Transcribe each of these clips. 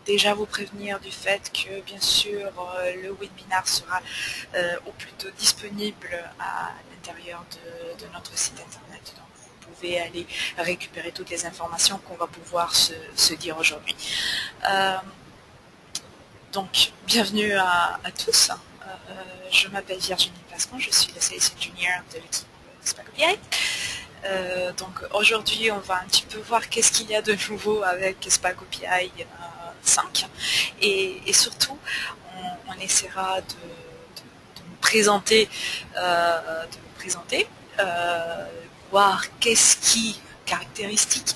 déjà vous prévenir du fait que, bien sûr, le webinaire sera au plus tôt disponible à l'intérieur de notre site internet. Donc, vous pouvez aller récupérer toutes les informations qu'on va pouvoir se dire aujourd'hui. Donc, bienvenue à tous. Je m'appelle Virginie Pascon, je suis la Sales Engineer de l'équipe Spago BI. Donc aujourd'hui, on va un petit peu voir qu'est-ce qu'il y a de nouveau avec Spago BI 5 et surtout, on essaiera de nous présenter, voir qu'est-ce qui caractéristique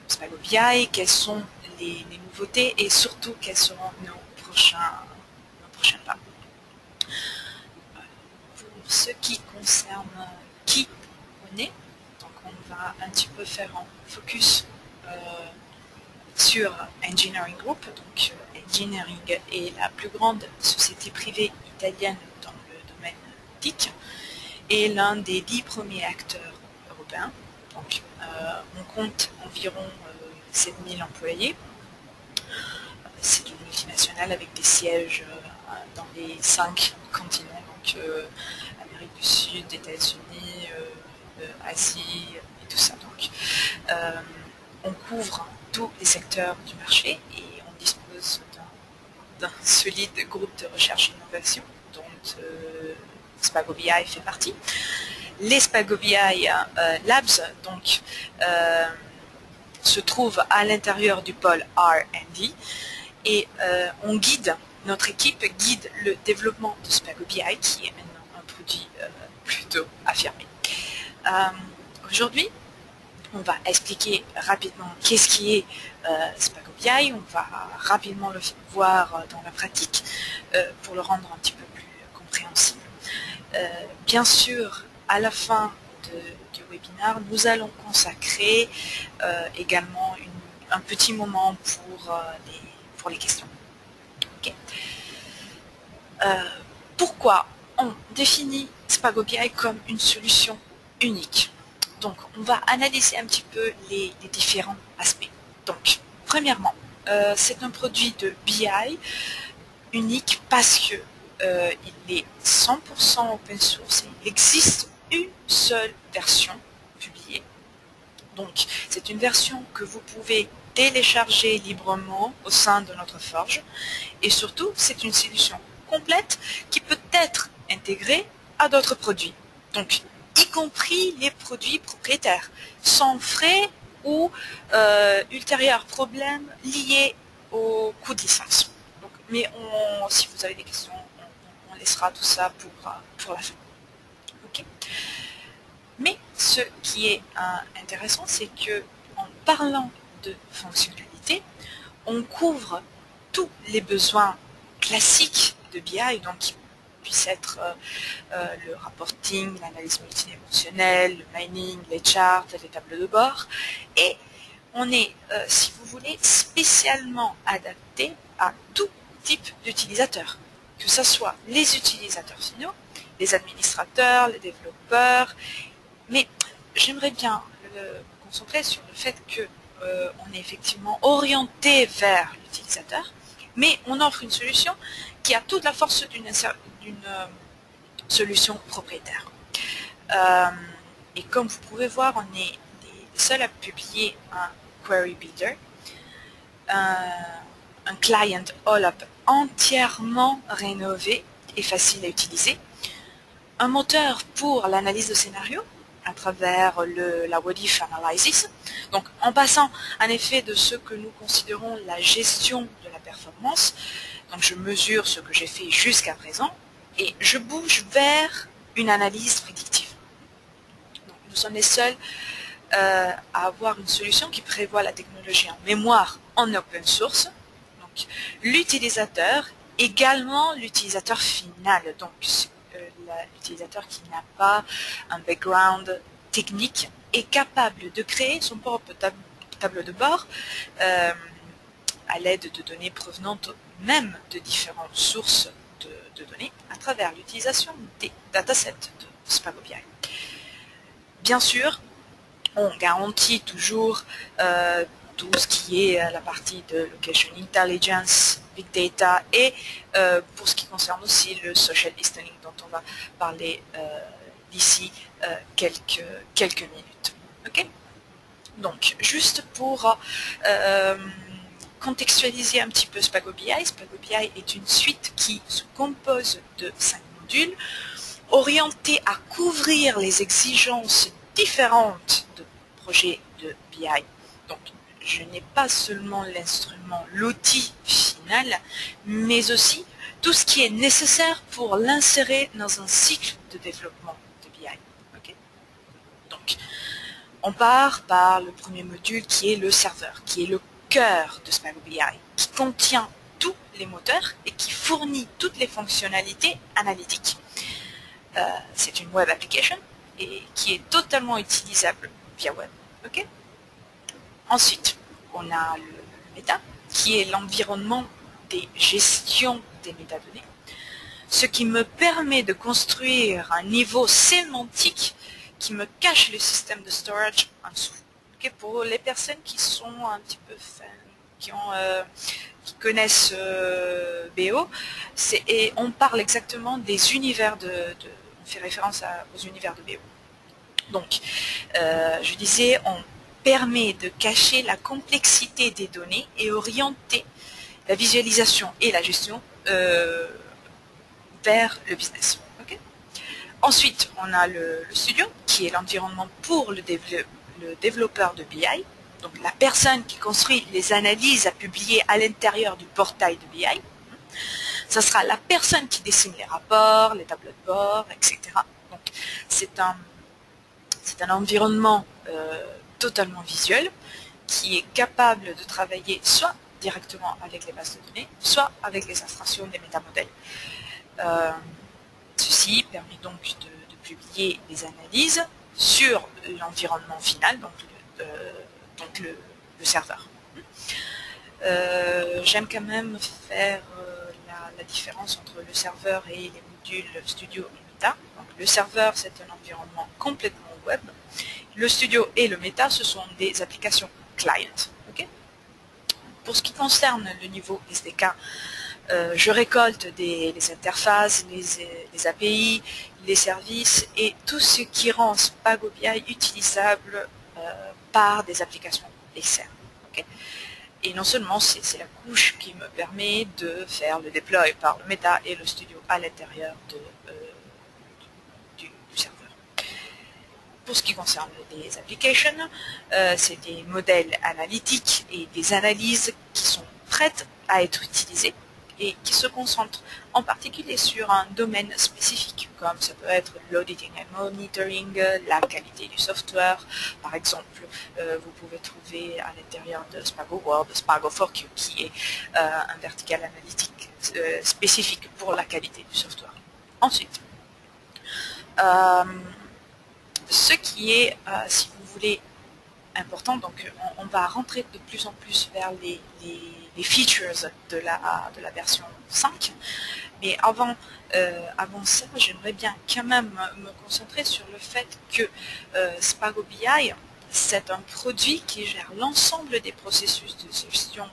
Spago BI, quelles sont les nouveautés et surtout quels seront nos prochains pas. Pour ce qui concerne qui on est, donc on va un petit peu faire un focus sur Engineering Group. Donc Engineering est la plus grande société privée italienne dans le domaine TIC et l'un des 10 premiers acteurs européens. Donc on compte environ 7000 employés. C'est une multinationale avec des sièges dans les 5 continents, donc Amérique du Sud, États-Unis, Asie et tout ça. Donc on couvre tous les secteurs du marché et on dispose d'un solide groupe de recherche et innovation dont Spago BI fait partie. Les Spago BI Labs donc se trouvent à l'intérieur du pôle R&D et notre équipe guide le développement de Spago BI qui est maintenant un produit plutôt affirmé. Aujourd'hui, on va expliquer rapidement qu'est-ce qui est Spago BI, on va rapidement le voir dans la pratique pour le rendre un petit peu plus compréhensible. Bien sûr, à la fin du webinaire, nous allons consacrer également un petit moment pour les questions. Okay. Pourquoi on définit Spago BI comme une solution unique? Donc, on va analyser un petit peu les différents aspects. Donc, premièrement, c'est un produit de BI unique parce que il est 100% open source et il existe une seule version publiée. Donc, c'est une version que vous pouvez télécharger librement au sein de notre forge. Et surtout, c'est une solution complète qui peut être intégrée à d'autres produits. Donc, y compris les produits propriétaires, sans frais ou ultérieurs problèmes liés au coût de licence. Donc, mais si vous avez des questions, on laissera tout ça pour la fin. Okay. Mais ce qui est intéressant, c'est que en parlant de fonctionnalité, on couvre tous les besoins classiques de BI, donc qui puissent être le reporting, l'analyse multidimensionnelle, le mining, les charts, les tableaux de bord. Et on est, si vous voulez, spécialement adapté à tout type d'utilisateurs, que ce soit les utilisateurs finaux, les administrateurs, les développeurs. Mais j'aimerais bien me concentrer sur le fait que on est effectivement orienté vers l'utilisateur, mais on offre une solution qui a toute la force d'une solution propriétaire. Et comme vous pouvez voir, on est les seuls à publier un Query Builder, un client all-up entièrement rénové et facile à utiliser, un moteur pour l'analyse de scénario à travers la What If Analysis, donc en passant en effet de ce que nous considérons la gestion de la performance. Donc je mesure ce que j'ai fait jusqu'à présent et je bouge vers une analyse prédictive. Donc, nous sommes les seuls à avoir une solution qui prévoit la technologie en mémoire en open source. Donc l'utilisateur, également l'utilisateur final, donc l'utilisateur qui n'a pas un background technique est capable de créer son propre tableau de bord à l'aide de données provenant même de différentes sources de données à travers l'utilisation des datasets de Spago BI. Bien sûr, on garantit toujours tout ce qui est la partie de Location Intelligence, Big Data et pour ce qui concerne aussi le Social Listening dont on va parler d'ici quelques minutes. Ok? Donc, juste pour contextualiser un petit peu Spago BI, Spago BI est une suite qui se compose de 5 modules orientés à couvrir les exigences différentes de projets de BI. Donc, je n'ai pas seulement l'instrument, l'outil final, mais aussi tout ce qui est nécessaire pour l'insérer dans un cycle de développement de BI. Okay? Donc, on part par le premier module qui est le serveur, qui est le cœur de Spago BI, qui contient tous les moteurs et qui fournit toutes les fonctionnalités analytiques. C'est une web application et qui est totalement utilisable via web. Okay? Ensuite, on a le méta, qui est l'environnement des gestions des métadonnées, ce qui me permet de construire un niveau sémantique qui me cache le système de storage en dessous. Okay? Pour les personnes qui sont un petit peu fans, qui connaissent BO, et on parle exactement des univers on fait référence aux univers de BO. Donc, je disais, on permet de cacher la complexité des données et orienter la visualisation et la gestion vers le business. Okay? Ensuite, on a le studio, qui est l'environnement pour le développeur de BI, donc la personne qui construit les analyses à publier à l'intérieur du portail de BI. Ça sera la personne qui dessine les rapports, les tableaux de bord, etc. Donc, c'est un environnement totalement visuel qui est capable de travailler soit directement avec les bases de données, soit avec les abstractions des métamodèles. Ceci permet donc de publier les analyses sur l'environnement final, donc le serveur. J'aime quand même faire la différence entre le serveur et les modules Studio et Meta. Donc, le serveur, c'est un environnement complètement web. Le Studio et le Meta, ce sont des applications client. Okay? Pour ce qui concerne le niveau SDK, je récolte les interfaces, les API, les services et tout ce qui rend Spago BI utilisable par des applications externes. Okay? Et non seulement c'est la couche qui me permet de faire le deploy par le Meta et le Studio à l'intérieur du serveur. Pour ce qui concerne les applications, c'est des modèles analytiques et des analyses qui sont prêtes à être utilisées et qui se concentrent en particulier sur un domaine spécifique, comme ça peut être l'auditing and monitoring, la qualité du software. Par exemple, vous pouvez trouver à l'intérieur de Spago World, Spago4Q, qui est un vertical analytique spécifique pour la qualité du software. Ensuite, ce qui est, si vous voulez, important, donc on va rentrer de plus en plus vers les features de la version 5, mais avant ça, j'aimerais bien quand même me concentrer sur le fait que Spago BI, c'est un produit qui gère l'ensemble des processus de gestion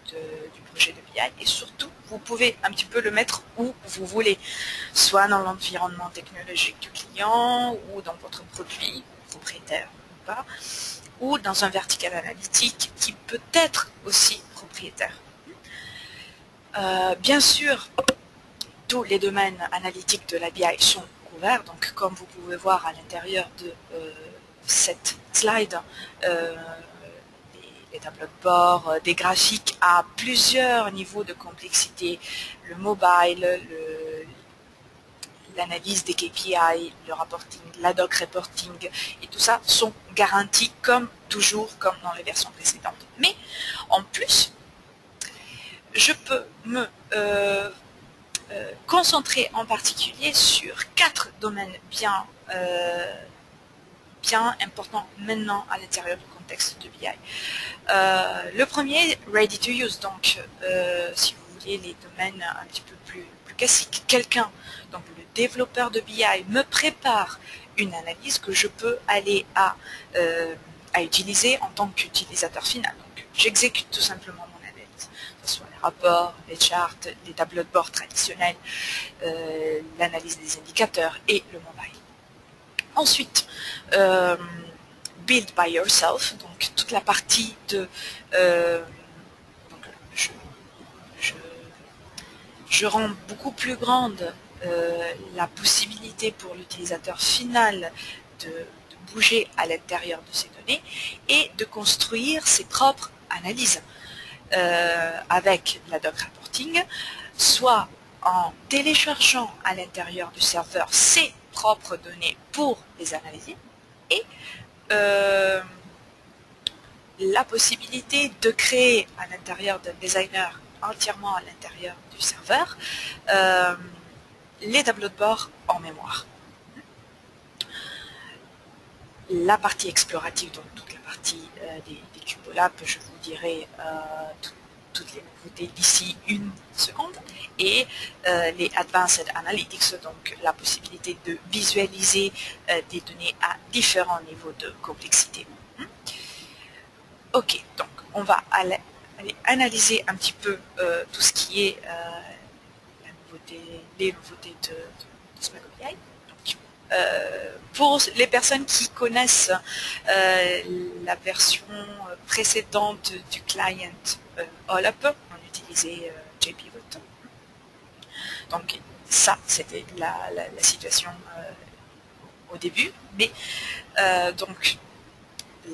du projet de BI, et surtout, vous pouvez un petit peu le mettre où vous voulez, soit dans l'environnement technologique du client, ou dans votre produit, propriétaire ou pas, ou dans un vertical analytique qui peut être aussi propriétaire. Bien sûr, tous les domaines analytiques de la BI sont couverts, donc comme vous pouvez voir à l'intérieur de cette slide, les tableaux de bord, des graphiques à plusieurs niveaux de complexité, le mobile, l'analyse des KPI, le reporting, l'ad hoc reporting, et tout ça sont garantis comme toujours, comme dans les versions précédentes. Mais en plus, je peux me concentrer en particulier sur 4 domaines bien importants maintenant à l'intérieur du contexte de BI. Le premier, ready to use, donc si vous voulez les domaines un petit peu plus classiques, quelqu'un, donc le développeur de BI me prépare une analyse que je peux aller à utiliser en tant qu'utilisateur final. Donc, j'exécute tout simplement mon analyse, que ce soit les rapports, les charts, les tableaux de bord traditionnels, l'analyse des indicateurs et le mobile. Ensuite, build by yourself, donc toute la partie de donc je rends beaucoup plus grande la possibilité pour l'utilisateur final de bouger à l'intérieur de ces données et de construire ses propres analyses avec la doc reporting, soit en téléchargeant à l'intérieur du serveur ses propres données pour les analyser et la possibilité de créer à l'intérieur d'un designer entièrement à l'intérieur du serveur les tableaux de bord en mémoire. La partie explorative, donc toute la partie des Cubolab, je vous dirai toutes les nouveautés d'ici une seconde, et les Advanced Analytics, donc la possibilité de visualiser des données à différents niveaux de complexité. Ok, donc on va aller analyser un petit peu tout ce qui est les nouveautés de Spago BI. Pour les personnes qui connaissent la version précédente du client All-Up, on utilisait JPivot. Donc ça, c'était la situation au début, mais donc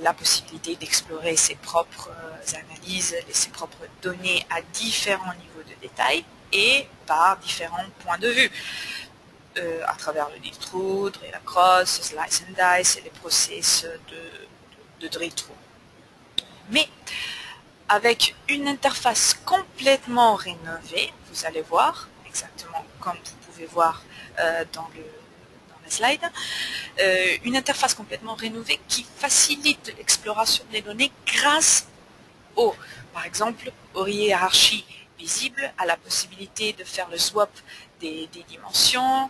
la possibilité d'explorer ses propres analyses, ses propres données à différents niveaux de détail et par différents points de vue. À travers le drill through, drill across, slice and dice et les process de drill through. Mais avec une interface complètement rénovée, vous allez voir, exactement comme vous pouvez voir dans la slide, une interface complètement rénovée qui facilite l'exploration des données grâce par exemple, aux hiérarchies visibles, à la possibilité de faire le swap des dimensions,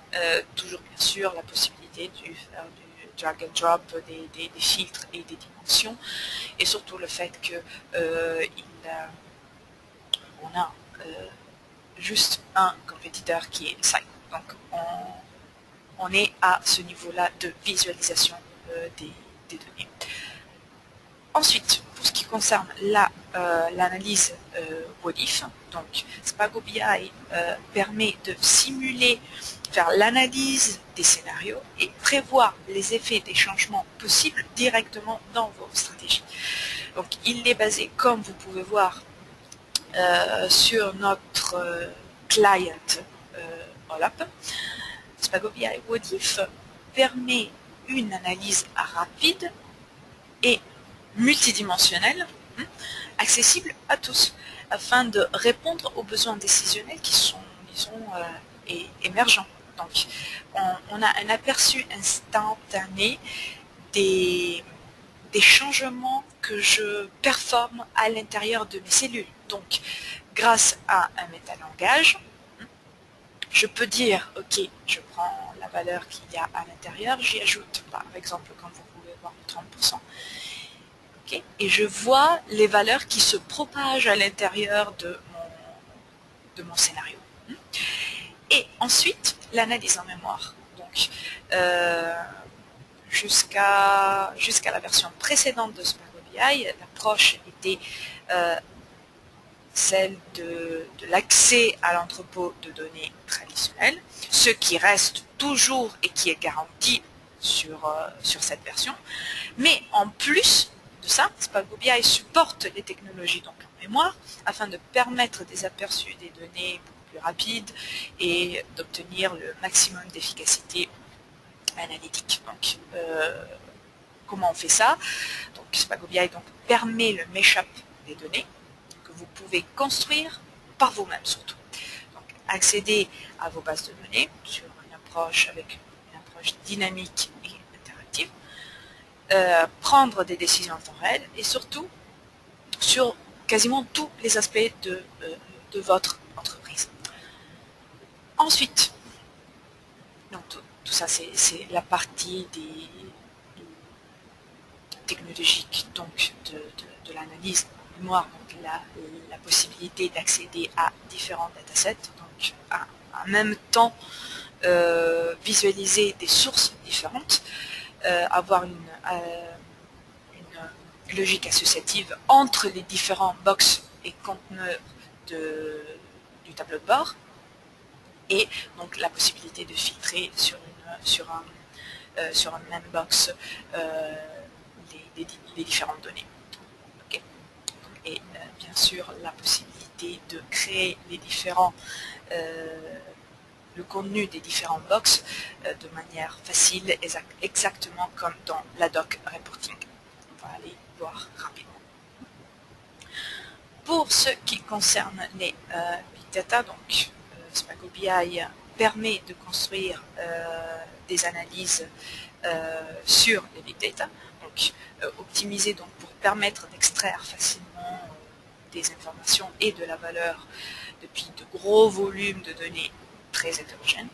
toujours bien sûr la possibilité de faire du drag and drop des filtres et des dimensions, et surtout le fait que on a juste un compétiteur qui est Psycho. Donc on est à ce niveau-là de visualisation des données. Ensuite, pour ce qui concerne l'analyse WODIF, donc Spago BI permet de simuler, faire l'analyse des scénarios et prévoir les effets des changements possibles directement dans vos stratégies. Donc il est basé, comme vous pouvez voir, sur notre client All-Up. Spago BI WODIF permet une analyse rapide et multidimensionnelle, accessible à tous, afin de répondre aux besoins décisionnels qui sont, disons, émergents. Donc, on a un aperçu instantané des changements que je performe à l'intérieur de mes cellules. Donc, grâce à un métalangage, je peux dire, ok, je prends la valeur qu'il y a à l'intérieur, j'y ajoute, par exemple, comme vous pouvez voir, 30%. Okay, et je vois les valeurs qui se propagent à l'intérieur de mon scénario. Et ensuite, l'analyse en mémoire. Donc, jusqu'à la version précédente de Spago BI, l'approche était celle de l'accès à l'entrepôt de données traditionnel, ce qui reste toujours et qui est garanti sur cette version. Mais en plus de ça, Spago BI supporte les technologies donc en mémoire afin de permettre des aperçus des données beaucoup plus rapides et d'obtenir le maximum d'efficacité analytique. Donc, comment on fait ça? Donc, Spago BI donc, permet le mashup des données que vous pouvez construire par vous-même surtout. Donc, accéder à vos bases de données sur une approche avec une approche dynamique et interactive. Prendre des décisions en temps réel et surtout sur quasiment tous les aspects de votre entreprise. Ensuite, donc tout ça c'est la partie technologique donc de l'analyse mémoire donc, la possibilité d'accéder à différents datasets, donc en même temps visualiser des sources différentes, avoir une logique associative entre les différents box et conteneurs du tableau de bord, et donc la possibilité de filtrer sur un même box les différentes données. Okay. Et bien sûr la possibilité de créer les différents le contenu des différents box de manière facile, exactement comme dans la doc reporting. On va aller voir rapidement. Pour ce qui concerne les big data, donc Spago BI permet de construire des analyses sur les big data, donc optimisées donc, pour permettre d'extraire facilement des informations et de la valeur depuis de gros volumes de données très hétérogènes,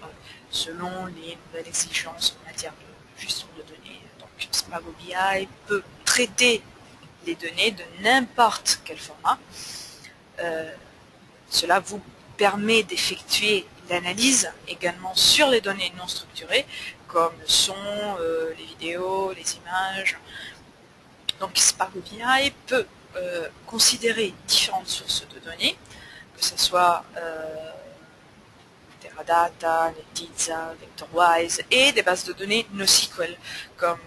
donc, selon les nouvelles exigences en matière de gestion de données. Donc Spago BI peut traiter les données de n'importe quel format. Cela vous permet d'effectuer l'analyse également sur les données non structurées, comme le son, les vidéos, les images. Donc Spago BI peut considérer différentes sources de données, que ce soit Teradata, Netezza, VectorWise et des bases de données NoSQL comme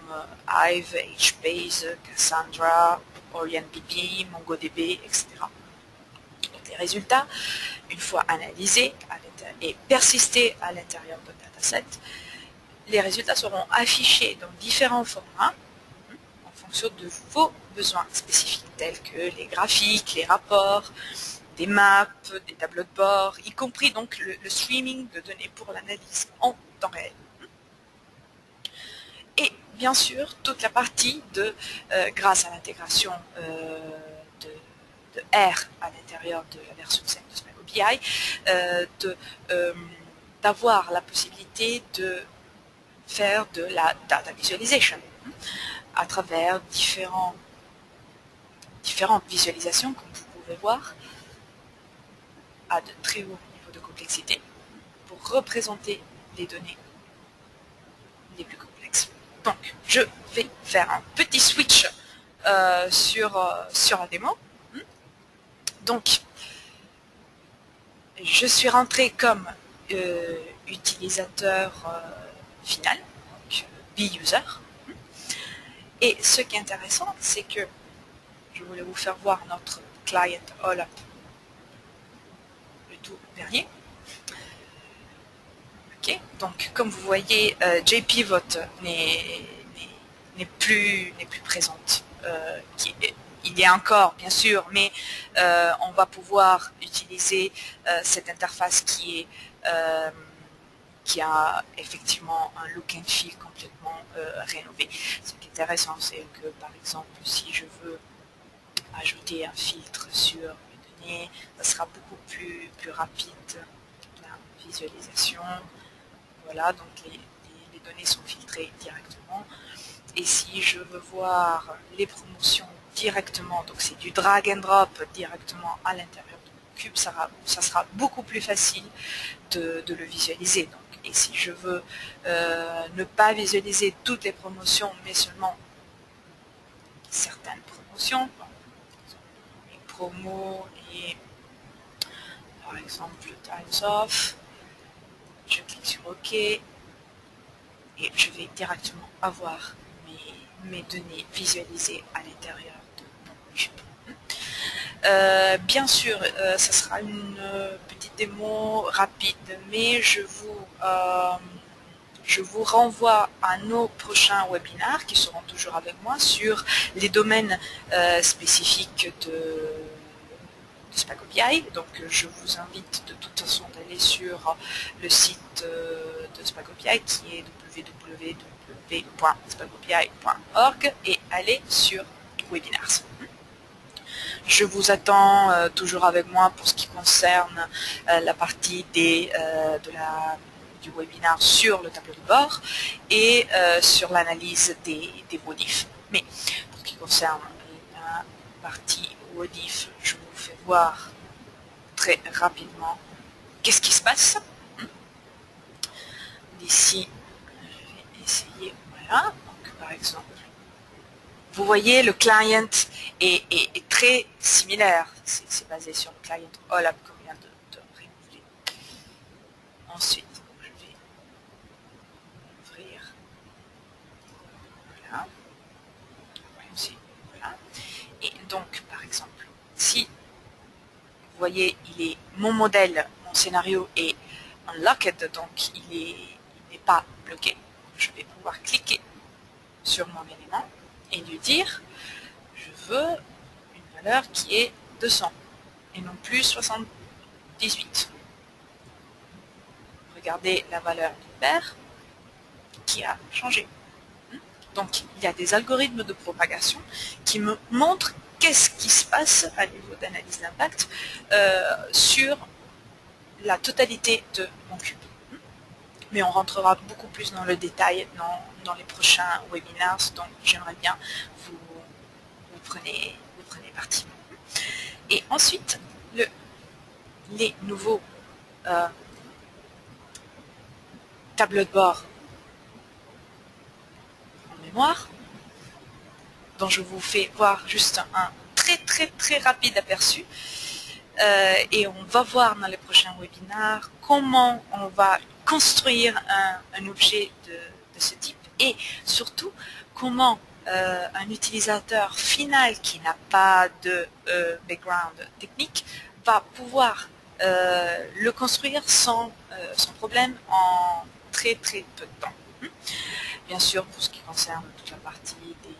Hive, HBase, Cassandra, OrientDB, MongoDB, etc. Donc les résultats, une fois analysés et persistés à l'intérieur de dataset, les résultats seront affichés dans différents formats en fonction de vos besoins spécifiques tels que les graphiques, les rapports, des maps, des tableaux de bord, y compris donc le streaming de données pour l'analyse en temps réel. Et bien sûr, toute la partie de, grâce à l'intégration de R à l'intérieur de la version 5 de Spago BI, d'avoir la possibilité de faire de la data visualization à travers différentes visualisations, comme vous pouvez voir, à de très hauts niveaux de complexité pour représenter les données les plus complexes. Donc, je vais faire un petit switch sur la démo. Donc, je suis rentré comme utilisateur final, donc B-user. Et ce qui est intéressant, c'est que je voulais vous faire voir notre client all-up, le tout dernier. Okay. Donc, comme vous voyez, JPivot n'est plus présente. Il y a encore, bien sûr, mais on va pouvoir utiliser cette interface qui a effectivement un look and feel complètement rénové. Ce qui est intéressant, c'est que, par exemple, si je veux ajouter un filtre sur les données, ça sera beaucoup plus rapide la visualisation. Voilà, donc les données sont filtrées directement. Et si je veux voir les promotions directement, donc c'est du drag and drop directement à l'intérieur de mon cube, ça sera beaucoup plus facile de le visualiser. Donc, et si je veux ne pas visualiser toutes les promotions, mais seulement certaines promotions, les promos et par exemple Times Off, je clique sur OK et je vais directement avoir mes données visualisées à l'intérieur de mon cube. Bien sûr, ça sera une petite démo rapide, mais je vous renvoie à nos prochains webinaires qui seront toujours avec moi sur les domaines spécifiques de Spago BI. Donc je vous invite de toute façon d'aller sur le site de Spago BI qui est www.spagobi.org et aller sur webinars. Je vous attends toujours avec moi pour ce qui concerne la partie du webinaire sur le tableau de bord et sur l'analyse des modifs. Mais pour ce qui concerne partie rediff, je vous fais voir très rapidement qu'est-ce qui se passe. D'ici, je vais essayer, voilà, donc par exemple, vous voyez le client est très similaire, c'est basé sur le client OLAP qu'on vient de renouveler. Ensuite, je vais ouvrir, voilà, aussi, voilà. Et donc, par exemple, si vous voyez, mon modèle, mon scénario est unlocked, donc il n'est pas bloqué. Je vais pouvoir cliquer sur mon élément et lui dire, je veux une valeur qui est 200 et non plus 78. Regardez la valeur du pair qui a changé. Donc, il y a des algorithmes de propagation qui me montrent qu'est-ce qui se passe à niveau d'analyse d'impact sur la totalité de mon cube. Mais on rentrera beaucoup plus dans le détail dans les prochains webinaires, donc j'aimerais bien vous prenez partie. Et ensuite, les nouveaux tableaux de bord en mémoire, dont je vous fais voir juste un très rapide aperçu. Et on va voir dans les prochains webinaires comment on va construire un objet de ce type et surtout comment un utilisateur final qui n'a pas de background technique va pouvoir le construire sans problème en très peu de temps. Bien sûr, pour ce qui concerne toute la partie des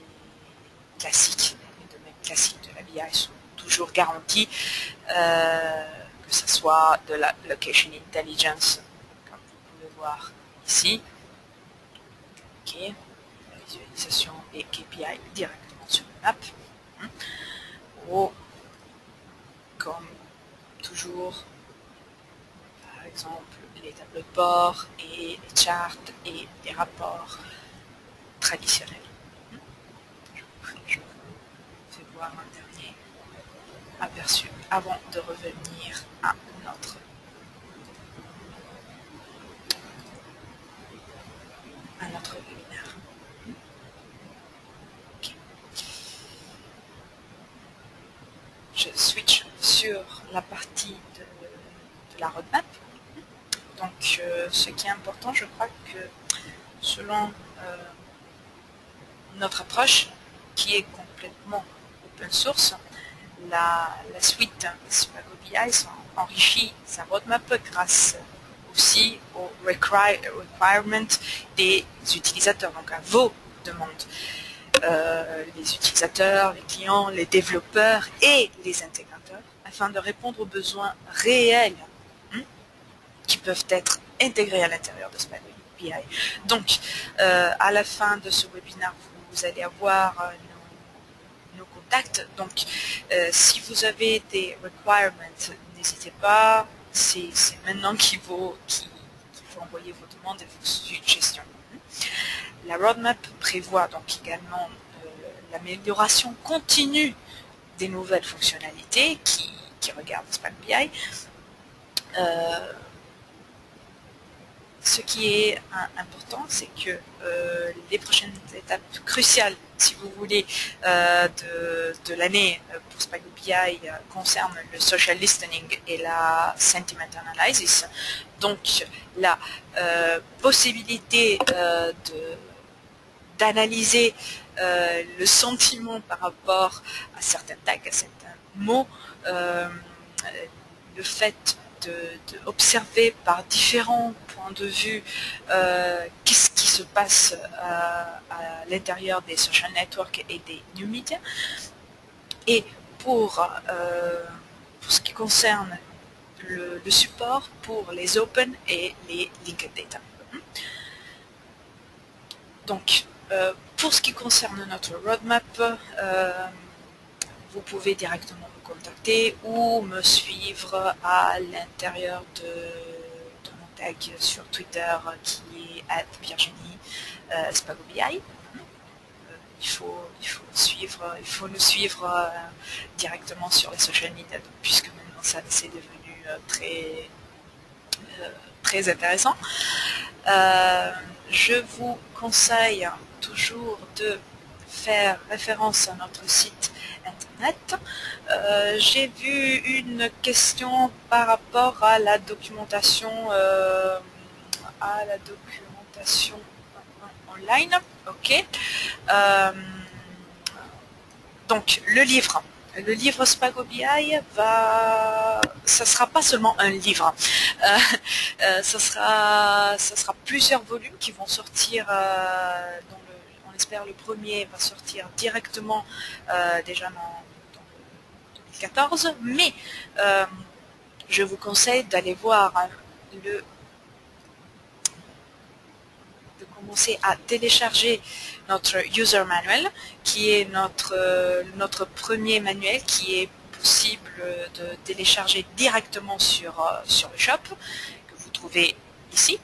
classiques, les domaines classiques de la BI sont toujours garantis, que ce soit de la location intelligence, comme vous pouvez voir ici, okay, la visualisation des KPI directement sur la map, ou comme toujours, par exemple, les tableaux de bord et les charts et les rapports traditionnels. Je vous fais voir un dernier aperçu avant de revenir à notre webinaire. Okay. Je switch sur la partie de la roadmap. Donc, ce qui est important, je crois que selon notre approche, qui est complètement open source, la suite Spago BI enrichit sa roadmap grâce aussi aux requirements des utilisateurs, donc à vos demandes. Les utilisateurs, les clients, les développeurs et les intégrateurs, afin de répondre aux besoins réels qui peuvent être intégrés à l'intérieur de Spago BI. Donc, à la fin de ce webinaire, vous allez avoir nos contacts. Donc, si vous avez des requirements, n'hésitez pas. C'est maintenant qu'il faut envoyer vos demandes et vos suggestions. La roadmap prévoit donc également l'amélioration continue des nouvelles fonctionnalités qui regardent Spago BI. Ce qui est important, c'est que les prochaines étapes cruciales, si vous voulez, de l'année pour Spago BI concernent le social listening et la sentiment analysis. Donc, la possibilité d'analyser le sentiment par rapport à certains tags, à certains mots, le fait d'observer par différents points de vue qu'est-ce qui se passe à l'intérieur des social networks et des new media. Et pour ce qui concerne le support pour les open et les linked data. Donc, pour ce qui concerne notre roadmap, vous pouvez directement me contacter ou me suivre à l'intérieur de mon tag sur Twitter qui est @Virginie Spago BI. il faut nous suivre directement sur les social media, puisque maintenant ça c'est devenu très intéressant. Je vous conseille toujours de faire référence à notre site internet. J'ai vu une question par rapport à la documentation online. Ok. Donc le livre Spago BI ça sera pas seulement un livre, ça sera plusieurs volumes qui vont sortir. On espère le premier va sortir directement déjà dans 2014, mais je vous conseille d'aller voir de commencer à télécharger notre user manual, qui est notre premier manuel qui est possible de télécharger directement sur le shop, que vous trouvez ici.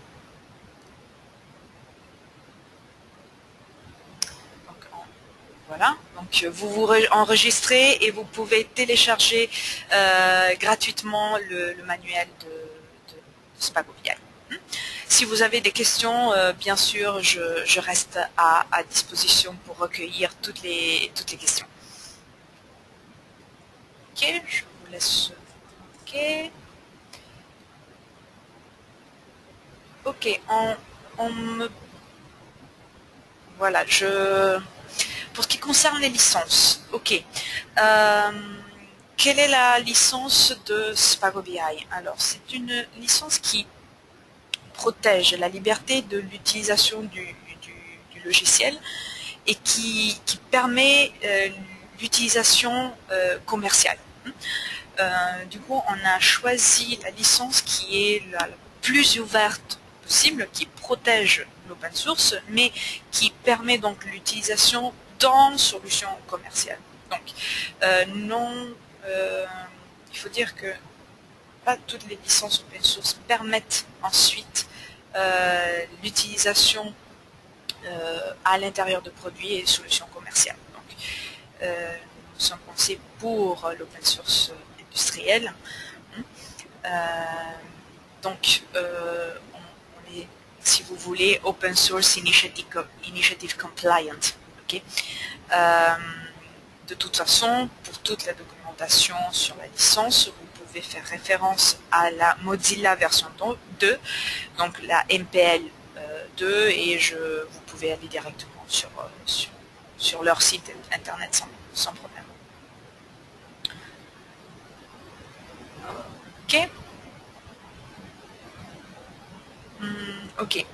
Donc, voilà, donc vous enregistrez et vous pouvez télécharger gratuitement le manuel de Spago BI. Si vous avez des questions, bien sûr, je reste à disposition pour recueillir toutes les questions. Ok, je vous laisse. Ok. Ok, voilà, pour ce qui concerne les licences, ok. Quelle est la licence de Spago BI? Alors, c'est une licence qui protège la liberté de l'utilisation du logiciel et qui permet l'utilisation commerciale. Du coup, on a choisi la licence qui est la plus ouverte possible, qui protège l'open source, mais qui permet donc l'utilisation dans solutions commerciales. Donc, il faut dire que pas toutes les licences open source permettent ensuite l'utilisation à l'intérieur de produits et de solutions commerciales. Donc, nous sommes pensés pour l'open source industriel. Donc, on est, si vous voulez, Open Source Initiative Compliant. Okay. De toute façon, pour toute la documentation sur la licence, vous pouvez faire référence à la Mozilla version 2, donc la MPL 2, et vous pouvez aller directement sur leur site internet sans problème. Ok. Ok.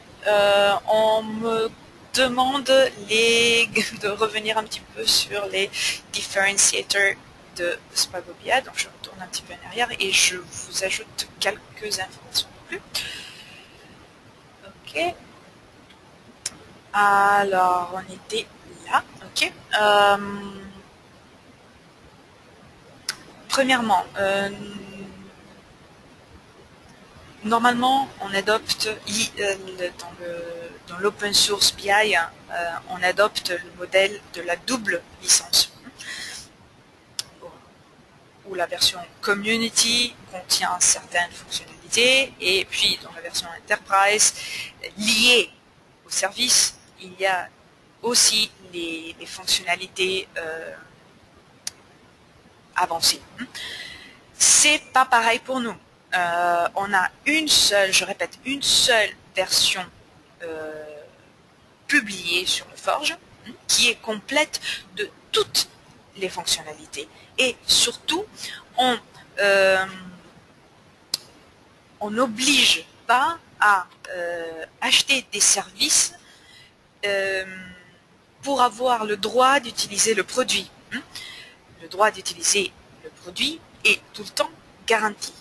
On me demande de revenir un petit peu sur les differentiators de Spago BI. Donc je retourne un petit peu en arrière et je vous ajoute quelques informations de plus. Ok. Alors on était là. Ok. Premièrement, normalement, on adopte dans l'open source BI, on adopte le modèle de la double licence, où la version community contient certaines fonctionnalités, et puis dans la version enterprise liée au service, il y a aussi les fonctionnalités avancées. C'est pas pareil pour nous. On a une seule version publiée sur le Forge, qui est complète de toutes les fonctionnalités. Et surtout, on n'oblige pas à acheter des services pour avoir le droit d'utiliser le produit. Le droit d'utiliser le produit est tout le temps garanti.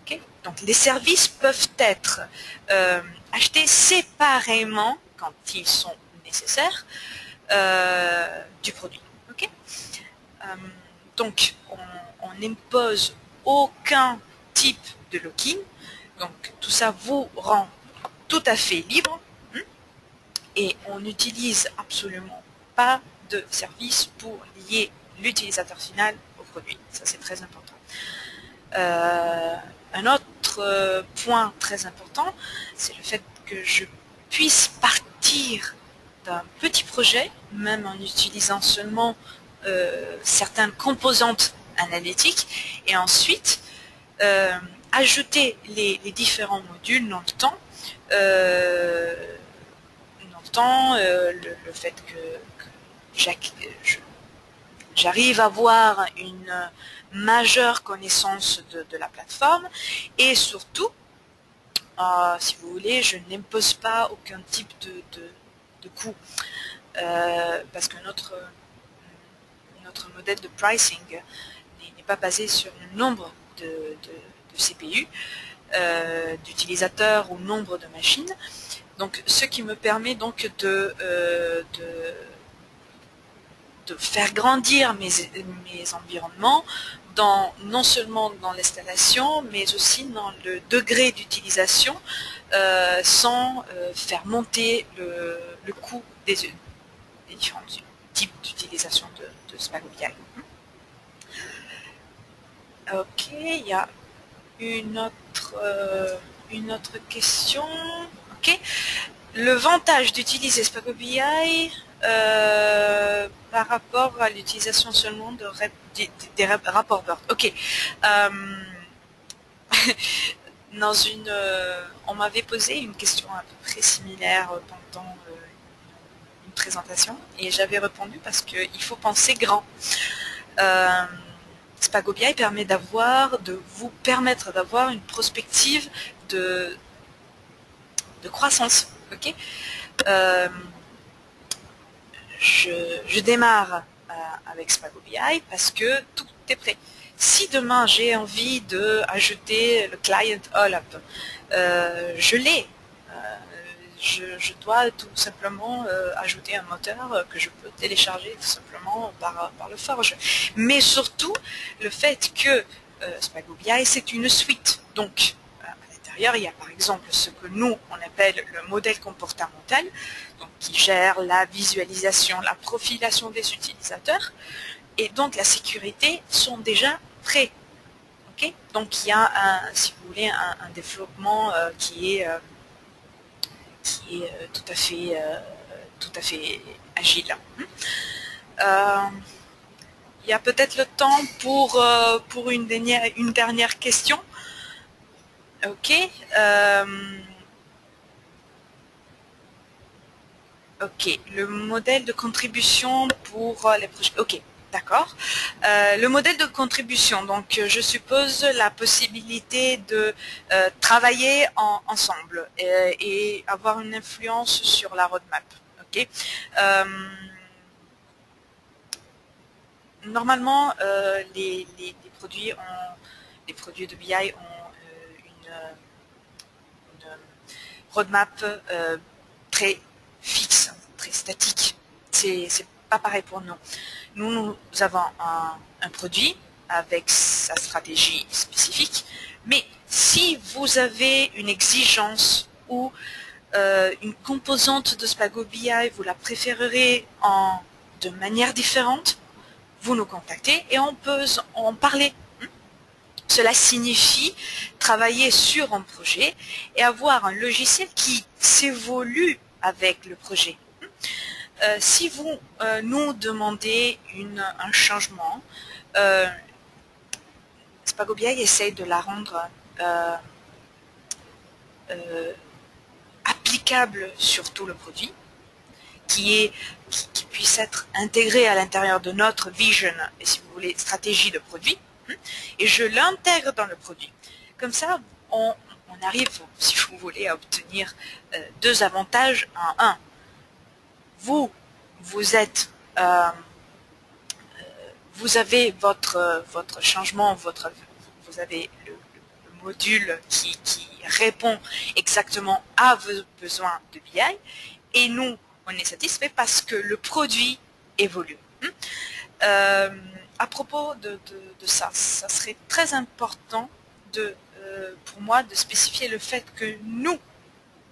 Okay? Donc les services peuvent être achetés séparément quand ils sont nécessaires du produit. Okay? Donc on n'impose aucun type de lock-in. Donc tout ça vous rend tout à fait libre et on n'utilise absolument pas de service pour lier l'utilisateur final au produit. Ça, c'est très important. Un autre point très important, c'est le fait que je puisse partir d'un petit projet, même en utilisant seulement certaines composantes analytiques, et ensuite ajouter les différents modules dans le temps, le fait que j'arrive à avoir une majeure connaissance de la plateforme, et surtout, si vous voulez, je n'impose pas aucun type de coût, parce que notre modèle de pricing n'est pas basé sur le nombre de CPU, d'utilisateurs ou nombre de machines. Donc, ce qui me permet donc de faire grandir mes environnements, non seulement dans l'installation, mais aussi dans le degré d'utilisation, sans faire monter le coût des différents types d'utilisation de Spago BI. Ok, il y a une autre question. Ok, le avantage d'utiliser Spago BI par rapport à l'utilisation seulement des rapports Word. Ok. On m'avait posé une question à peu près similaire pendant une présentation, et j'avais répondu parce qu'il faut penser grand. Spago BI permet de vous permettre d'avoir une prospective de croissance. Ok. Je démarre avec Spago BI parce que tout est prêt. Si demain j'ai envie d'ajouter le client all-up, je l'ai. Je dois tout simplement ajouter un moteur que je peux télécharger tout simplement par le Forge. Mais surtout, le fait que Spago BI, c'est une suite. Donc, à l'intérieur, il y a par exemple ce que nous, on appelle le modèle comportemental, donc, qui gère la visualisation, la profilation des utilisateurs, et donc la sécurité sont déjà prêts. Okay, donc il y a, si vous voulez, un développement qui est tout à fait agile. Il y a peut-être le temps pour une dernière question. Ok. Ok, le modèle de contribution pour les projets. Ok, d'accord. Le modèle de contribution, donc je suppose la possibilité de travailler ensemble et avoir une influence sur la roadmap. Ok. Normalement, les produits de BI ont une roadmap très fixe, très statique. C'est pas pareil pour nous. Nous avons un produit avec sa stratégie spécifique, mais si vous avez une exigence ou une composante de Spago BI, vous la préférerez de manière différente, vous nous contactez et on peut en parler. Cela signifie travailler sur un projet et avoir un logiciel qui s'évolue avec le projet. Si vous nous demandez un changement, Spago BI essaye de la rendre applicable sur tout le produit, qui puisse être intégré à l'intérieur de notre vision, et si vous voulez, stratégie de produit, et je l'intègre dans le produit. Comme ça, on arrive, si vous voulez, à obtenir deux avantages en un. Vous avez votre changement, vous avez le module qui répond exactement à vos besoins de BI, et nous, on est satisfait parce que le produit évolue. À propos de ça serait très important pour moi de spécifier le fait que nous,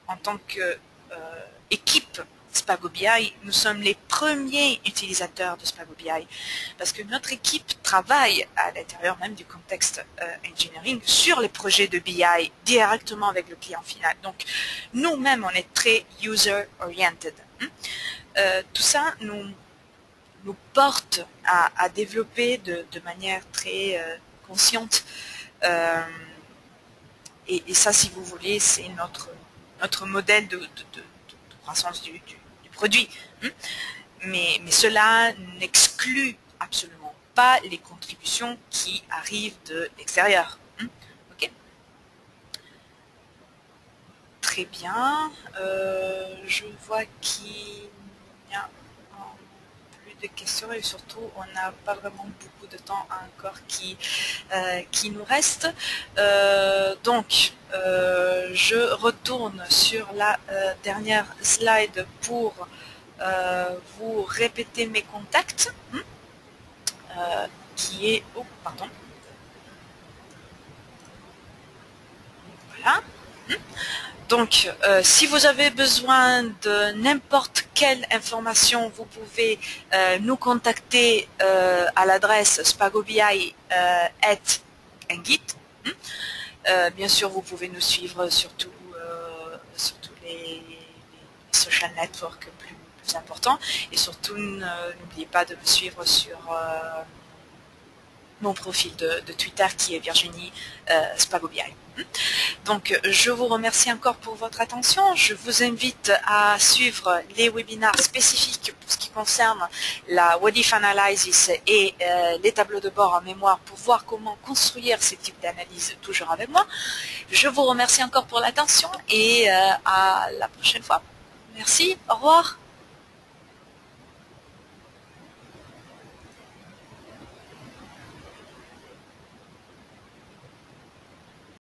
en tant qu'équipe Spago BI, nous sommes les premiers utilisateurs de Spago BI parce que notre équipe travaille à l'intérieur même du contexte engineering sur les projets de BI directement avec le client final. Donc, nous-mêmes, on est très user-oriented. Tout ça nous porte à développer de manière très consciente. Et ça, si vous voulez, c'est notre modèle de croissance du produit. Mais cela n'exclut absolument pas les contributions qui arrivent de l'extérieur. Ok. Très bien. Je vois qu'il y a plus de questions et surtout on n'a pas vraiment beaucoup de temps encore qui nous reste. Donc je retourne sur la dernière slide pour vous répéter mes contacts, qui est... Oh, pardon. Voilà. Donc, si vous avez besoin de n'importe quelle information, vous pouvez nous contacter à l'adresse spagobi@engit. Bien sûr, vous pouvez nous suivre sur tous les social networks plus importants. Et surtout, n'oubliez pas de me suivre sur mon profil de Twitter qui est Virginie Spago-BI. Donc, je vous remercie encore pour votre attention. Je vous invite à suivre les webinaires spécifiques pour ce qui concerne la What If Analysis et les tableaux de bord en mémoire pour voir comment construire ces types d'analyse toujours avec moi. Je vous remercie encore pour l'attention et à la prochaine fois. Merci, au revoir.